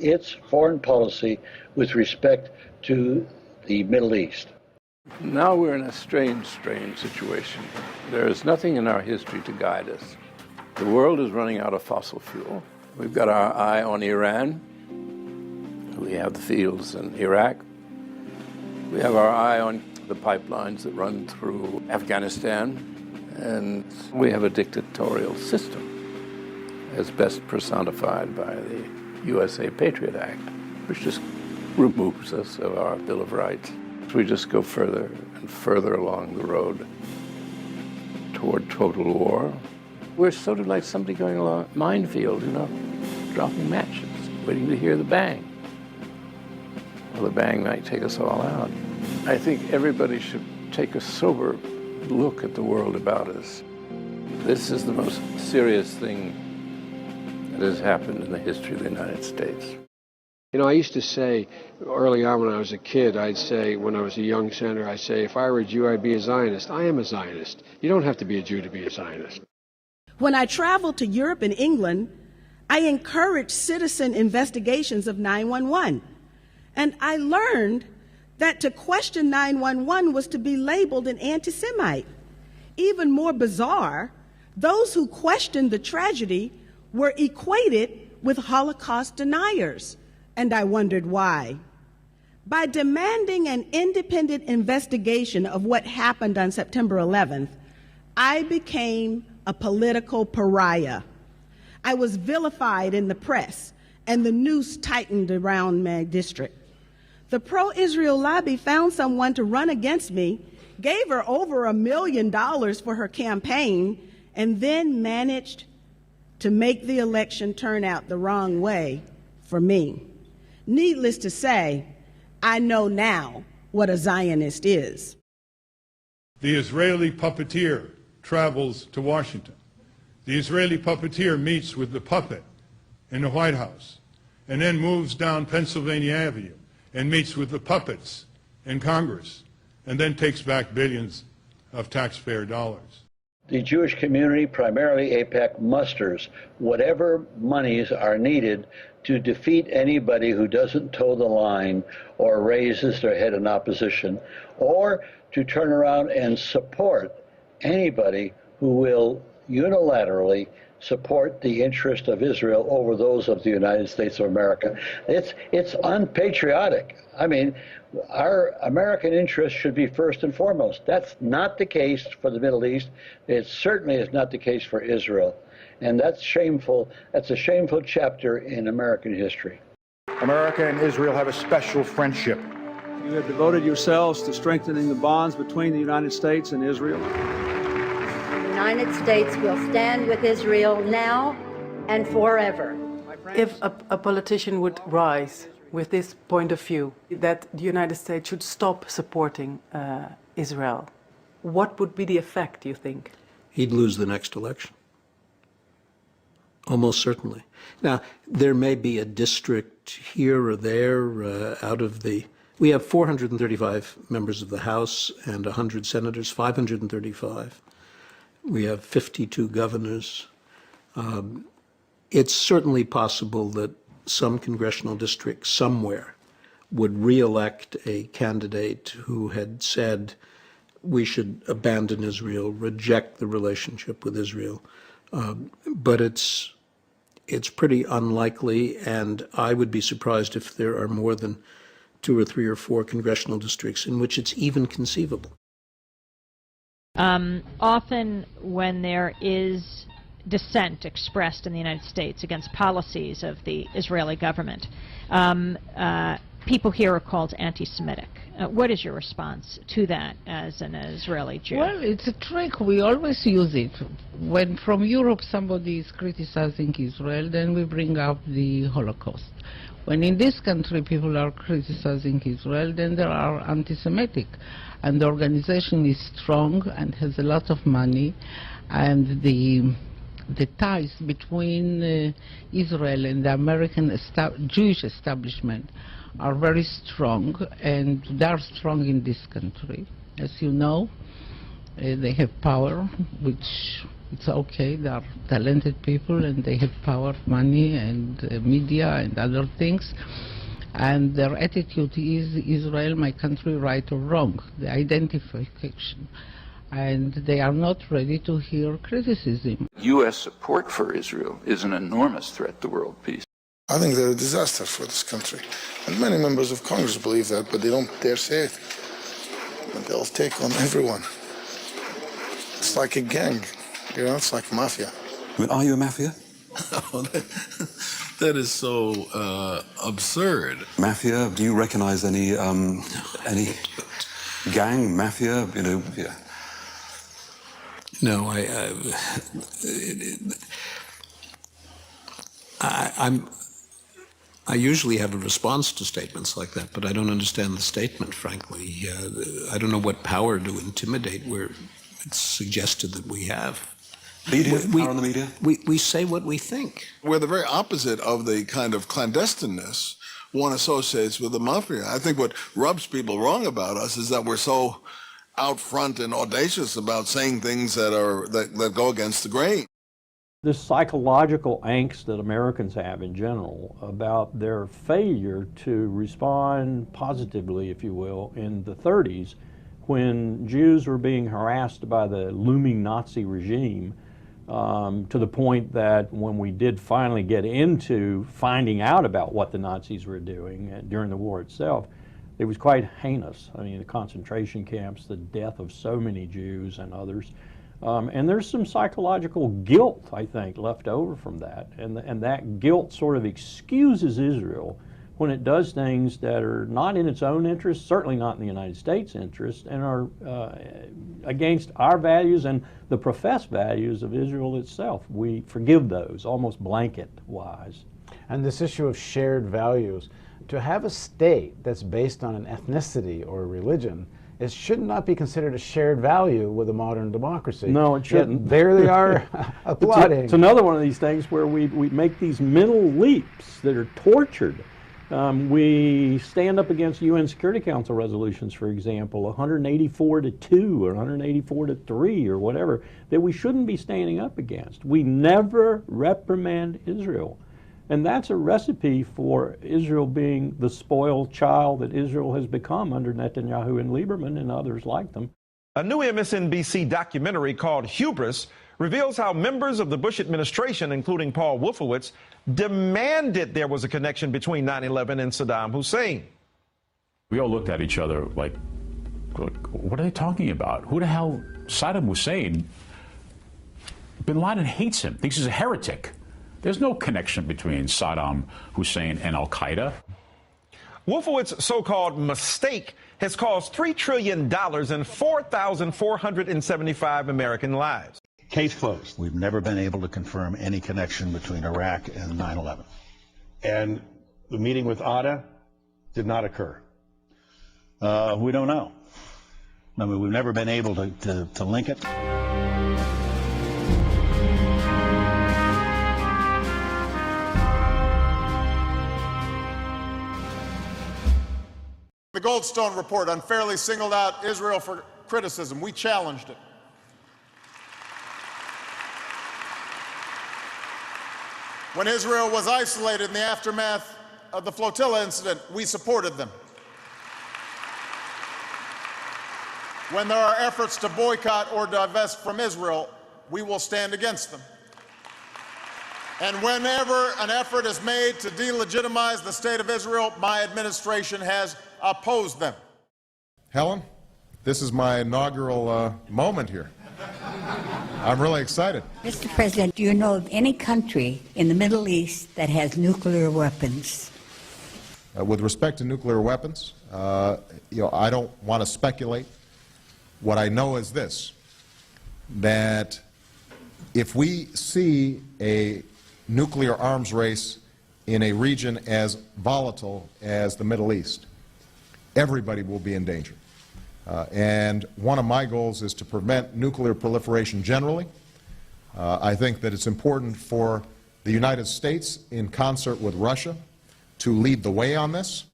its foreign policy with respect to the Middle East. Now we're in a strange situation. There is nothing in our history to guide us. The world is running out of fossil fuel. We've got our eye on Iran. We have the fields in Iraq. We have our eye on the pipelines that run through Afghanistan. And we have a dictatorial system, as best personified by the USA Patriot Act, which just removes us of our Bill of Rights. We just go further and further along the road toward total war. We're sort of like somebody going along a minefield, dropping matches, waiting to hear the bang. Well, the bang might take us all out. I think everybody should take a sober look at the world about us. This is the most serious thing that has happened in the history of the United States. I used to say early on when I was a kid, I'd say when I was a young senator, I'd say if I were a Jew, I'd be a Zionist. I am a Zionist. You don't have to be a Jew to be a Zionist. When I traveled to Europe and England, I encouraged citizen investigations of 911. And I learned that to question 911 was to be labeled an anti-Semite. Even more bizarre, those who questioned the tragedy were equated with Holocaust deniers. And I wondered why. By demanding an independent investigation of what happened on September 11th, I became a political pariah. I was vilified in the press, and the noose tightened around my district. The pro-Israel lobby found someone to run against me, gave her over $1 million for her campaign, and then managed to make the election turn out the wrong way for me. Needless to say, I know now what a Zionist is. The Israeli puppeteer travels to Washington. The Israeli puppeteer meets with the puppet in the White House and then moves down Pennsylvania Avenue and meets with the puppets in Congress and then takes back billions of taxpayer dollars. The Jewish community, primarily AIPAC, musters whatever monies are needed to defeat anybody who doesn't toe the line or raises their head in opposition, or to turn around and support anybody who will unilaterally support the interest of Israel over those of the United States of America. It's unpatriotic. I mean, our American interest should be first and foremost. That's not the case for the Middle East. It certainly is not the case for Israel. And that's shameful. That's a shameful chapter in American history. America and Israel have a special friendship. You have devoted yourselves to strengthening the bonds between the United States and Israel. The United States will stand with Israel now and forever. If a politician would rise with this point of view, that the United States should stop supporting Israel, what would be the effect, do you think? He'd lose the next election. Almost certainly. Now, there may be a district here or there out of the... We have 435 members of the House and 100 senators, 535. We have 52 governors. It's certainly possible that some congressional district somewhere would re-elect a candidate who had said we should abandon Israel, reject the relationship with Israel. But it's pretty unlikely, and I would be surprised if there are more than 2 or 3 or 4 congressional districts in which it's even conceivable. Often when there is dissent expressed in the United States against policies of the Israeli government, people here are called anti-Semitic. What is your response to that as an Israeli Jew? Well, it's a trick. We always use it. When from Europe somebody is criticizing Israel, then we bring up the Holocaust. When in this country people are criticizing Israel, then they are anti-Semitic. And the organization is strong and has a lot of money, and the ties between Israel and the American Jewish establishment are very strong, and they are strong in this country. As you know, they have power, which It's okay, they are talented people and they have power, money and media and other things. And their attitude is Israel, my country, right or wrong, the identification. And they are not ready to hear criticism. U.S. support for Israel is an enormous threat to world peace. I think they're a disaster for this country. And many members of Congress believe that, but they don't dare say it. And they'll take on everyone. It's like a gang, you know, it's like mafia. I mean, are you a mafia? That is so absurd. Mafia? Do you recognize any gang, mafia, you know? Yeah. No, I usually have a response to statements like that, but I don't understand the statement, frankly. I don't know what power to intimidate where it's suggested that we have. Media? Power on the media? We say what we think. We're the very opposite of the kind of clandestineness one associates with the mafia. I think what rubs people wrong about us is that we're so out front and audacious about saying things that go against the grain. This psychological angst that Americans have in general about their failure to respond positively, if you will, in the 30s when Jews were being harassed by the looming Nazi regime, to the point that when we did finally get into finding out about what the Nazis were doing during the war itself, it was quite heinous. I mean, the concentration camps, the death of so many Jews and others. And there's some psychological guilt, I think, left over from that. And that guilt sort of excuses Israel when it does things that are not in its own interest, certainly not in the United States' interest, and are against our values and the professed values of Israel itself. We forgive those, almost blanket-wise. And this issue of shared values, to have a state that's based on an ethnicity or a religion, it should not be considered a shared value with a modern democracy. No, it shouldn't. Yet there they are applauding. It's another one of these things where we make these mental leaps that are tortured. We stand up against UN Security Council resolutions, for example, 184 to 2 or 184 to 3 or whatever, that we shouldn't be standing up against. We never reprimand Israel. And that's a recipe for Israel being the spoiled child that Israel has become under Netanyahu and Lieberman and others like them. A new MSNBC documentary called Hubris reveals how members of the Bush administration, including Paul Wolfowitz, demanded there was a connection between 9/11 and Saddam Hussein. We all looked at each other like, what are they talking about? Who the hell? Saddam Hussein? Bin Laden hates him, thinks he's a heretic. There's no connection between Saddam Hussein and Al-Qaeda. Wolfowitz's so-called mistake has cost $3 trillion and 4,475 American lives. Case closed. We've never been able to confirm any connection between Iraq and 9/11. And the meeting with Atta did not occur. We don't know. I mean, we've never been able to link it. The Goldstone report unfairly singled out Israel for criticism. We challenged it. When Israel was isolated in the aftermath of the flotilla incident, we supported them. When there are efforts to boycott or divest from Israel, we will stand against them. And whenever an effort is made to delegitimize the state of Israel, my administration has opposed them. Helen, this is my inaugural moment here. I'm really excited. Mr. President, do you know of any country in the Middle East that has nuclear weapons? With respect to nuclear weapons, I don't want to speculate. What I know is this, that if we see a nuclear arms race in a region as volatile as the Middle East, everybody will be in danger. And one of my goals is to prevent nuclear proliferation generally. I think that it's important for the United States, in concert with Russia, to lead the way on this.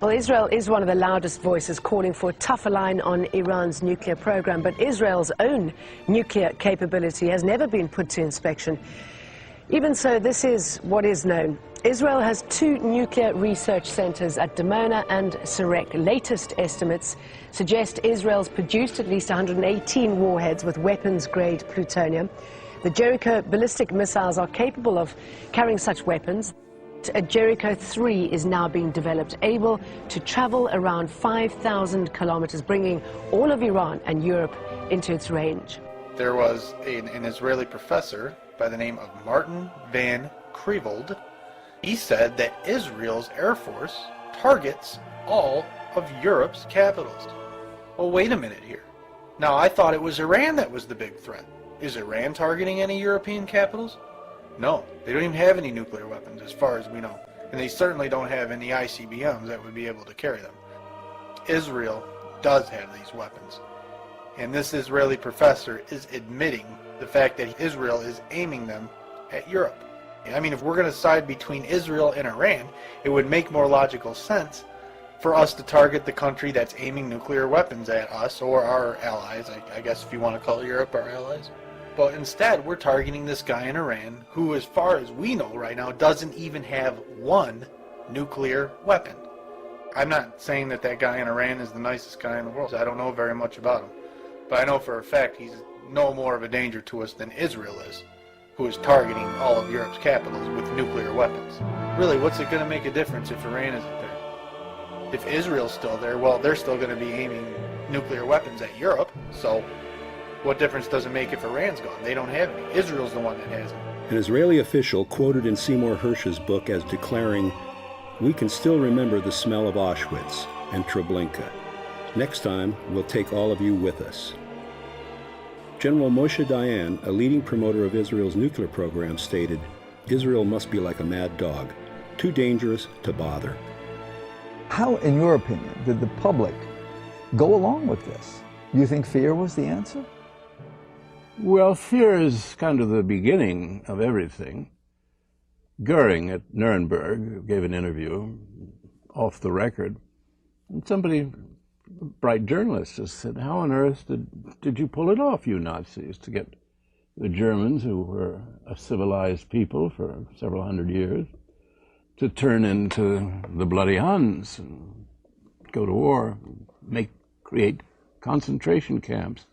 Well, Israel is one of the loudest voices calling for a tougher line on Iran's nuclear program, but Israel's own nuclear capability has never been put to inspection. Even so, this is what is known. Israel has 2 nuclear research centers at Dimona and Sorek. Latest estimates suggest Israel's produced at least 118 warheads with weapons-grade plutonium. The Jericho ballistic missiles are capable of carrying such weapons. A Jericho 3 is now being developed, able to travel around 5,000 kilometers, bringing all of Iran and Europe into its range. There was an Israeli professor by the name of Martin Van Creveld. He said that Israel's Air Force targets all of Europe's capitals. Well, wait a minute here. Now, I thought it was Iran that was the big threat. Is Iran targeting any European capitals? No, they don't even have any nuclear weapons as far as we know. And they certainly don't have any ICBMs that would be able to carry them. Israel does have these weapons. And this Israeli professor is admitting the fact that Israel is aiming them at Europe. I mean, if we're going to side between Israel and Iran, it would make more logical sense for us to target the country that's aiming nuclear weapons at us or our allies, I guess if you want to call Europe our allies. But instead, we're targeting this guy in Iran who, as far as we know right now, doesn't even have one nuclear weapon. I'm not saying that that guy in Iran is the nicest guy in the world. I don't know very much about him. But I know for a fact he's no more of a danger to us than Israel is, who is targeting all of Europe's capitals with nuclear weapons. Really, what's it going to make a difference if Iran isn't there? If Israel's still there, well, they're still going to be aiming nuclear weapons at Europe, so what difference does it make if Iran's gone? They don't have any. Israel's the one that has them. An Israeli official quoted in Seymour Hersh's book as declaring, "We can still remember the smell of Auschwitz and Treblinka. Next time, we'll take all of you with us." General Moshe Dayan, a leading promoter of Israel's nuclear program, stated, "Israel must be like a mad dog, too dangerous to bother." How, in your opinion, did the public go along with this? You think fear was the answer? Well, fear is kind of the beginning of everything. Goering at Nuremberg gave an interview off the record, and somebody, a bright journalist, just said, "How on earth did you pull it off, you Nazis, to get the Germans, who were a civilized people for several hundred years, to turn into the bloody Huns and go to war, create concentration camps?"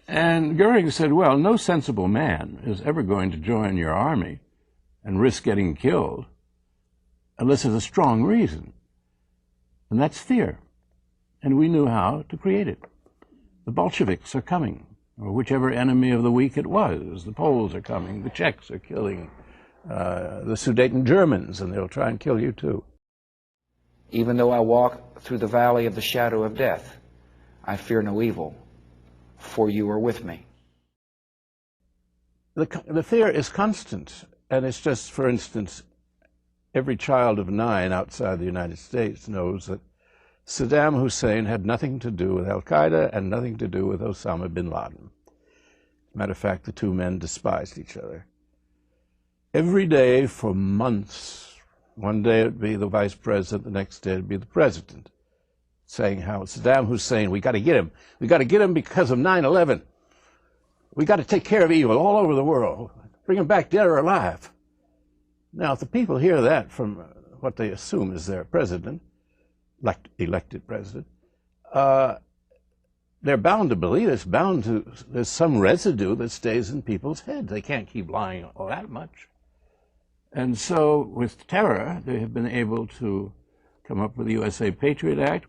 And Goering said, well, no sensible man is ever going to join your army and risk getting killed unless there's a strong reason. And that's fear. And we knew how to create it. The Bolsheviks are coming, or whichever enemy of the weak it was. The Poles are coming, the Czechs are killing the Sudeten Germans, and they'll try and kill you too. Even though I walk through the valley of the shadow of death, I fear no evil, for you are with me. The fear is constant, and it's just, for instance, every child of 9 outside the United States knows that Saddam Hussein had nothing to do with Al-Qaeda and nothing to do with Osama bin Laden. As a matter of fact, the two men despised each other. Every day for months, one day it would be the vice president, the next day it would be the president, saying how Saddam Hussein, we got to get him. We got to get him because of 9/11. We got to take care of evil all over the world. Bring him back dead or alive. Now, if the people hear that from what they assume is their president, elected president, they're bound to believe it's there's some residue that stays in people's heads. They can't keep lying all that much. And so with terror, they have been able to come up with the USA Patriot Act,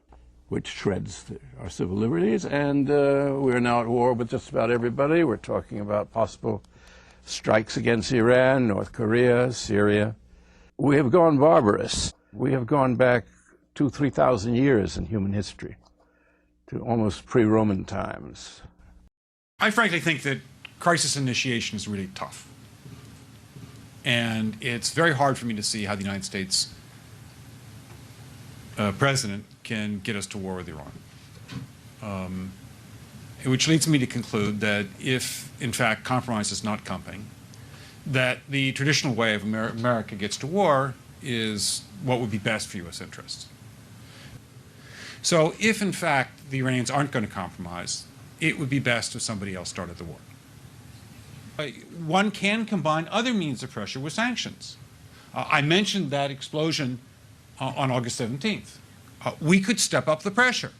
which shreds our civil liberties, and we're now at war with just about everybody. We're talking about possible strikes against Iran, North Korea, Syria. We have gone barbarous. We have gone back 2,000-3,000 years in human history, to almost pre-Roman times. I frankly think that crisis initiation is really tough. And it's very hard for me to see how the United States president can get us to war with Iran. Which leads me to conclude that if, in fact, compromise is not coming, that the traditional way of America gets to war is what would be best for U.S. interests. So if, in fact, the Iranians aren't going to compromise, it would be best if somebody else started the war. One can combine other means of pressure with sanctions. I mentioned that explosion on August 17th. We could step up the pressure.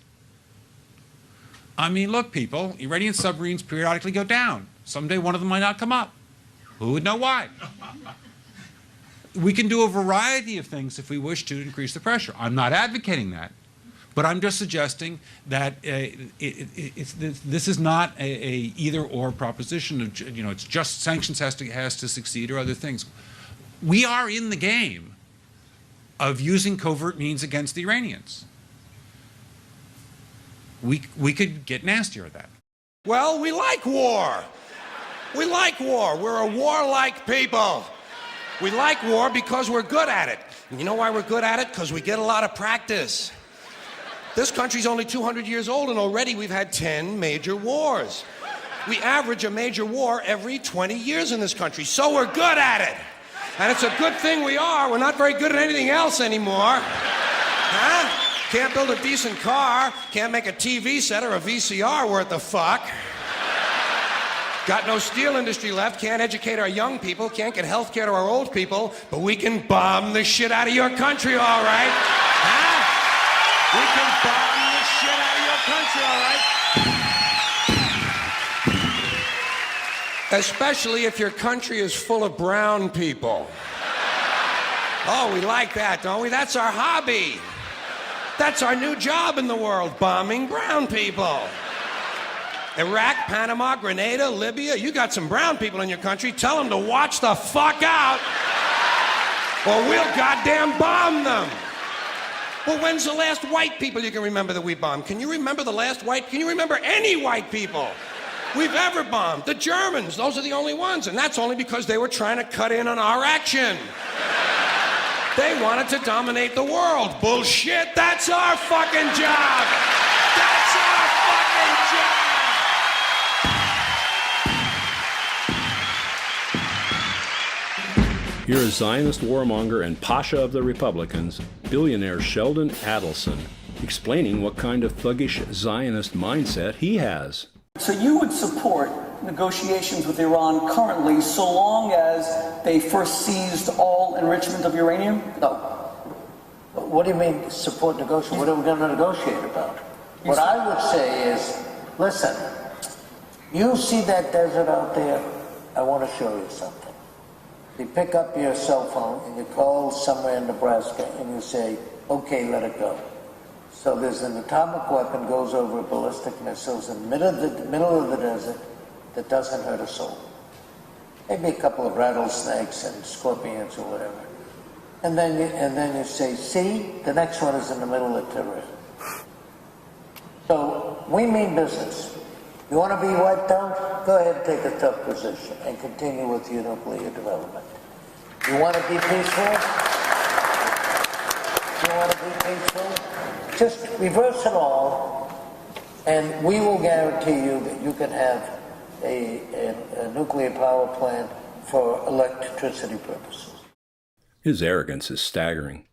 I mean, look, people, Iranian submarines periodically go down. Someday one of them might not come up. Who would know why? We can do a variety of things if we wish to increase the pressure. I'm not advocating that, but I'm just suggesting that this is not a either-or proposition. Of, it's just sanctions has to succeed or other things. We are in the game of using covert means against the Iranians. We could get nastier at that. Well, we like war. We like war. We're a warlike people. We like war because we're good at it. And you know why we're good at it? Because we get a lot of practice. This country's only 200 years old, and already we've had 10 major wars. We average a major war every 20 years in this country, so we're good at it. And it's a good thing we are. We're not very good at anything else anymore. Huh? Can't build a decent car, can't make a TV set or a VCR worth the fuck. Got no steel industry left, can't educate our young people, can't get health care to our old people, but we can bomb the shit out of your country, all right? Huh? We can bomb the shit out of your country, all right? Especially if your country is full of brown people. Oh, we like that, don't we? That's our hobby. That's our new job in the world, bombing brown people. Iraq, Panama, Grenada, Libya, you got some brown people in your country, tell them to watch the fuck out, or we'll goddamn bomb them. Well, when's the last white people you can remember that we bombed? Can you remember the last can you remember any white people we've ever bombed? The Germans, those are the only ones, and that's only because they were trying to cut in on our action. They wanted to dominate the world. Bullshit, that's our fucking job. That's our fucking job. Here is Zionist warmonger and Pasha of the Republicans, billionaire Sheldon Adelson, explaining what kind of thuggish Zionist mindset he has. So you would support negotiations with Iran currently so long as they first seized all enrichment of uranium? No. What do you mean support negotiation? What are we going to negotiate about? What I would say is, listen, you see that desert out there? I want to show you something. You pick up your cell phone and you call somewhere in Nebraska and you say, okay, let it go. So there's an atomic weapon goes over ballistic missiles in the middle of the desert that doesn't hurt a soul. Maybe a couple of rattlesnakes and scorpions or whatever. And then you say, see, the next one is in the middle of Tehran. So we mean business. You want to be wiped out? Go ahead and take a tough position and continue with your nuclear development. You want to be peaceful? You want to be peaceful? Just reverse it all, and we will guarantee you that you can have a nuclear power plant for electricity purposes. His arrogance is staggering.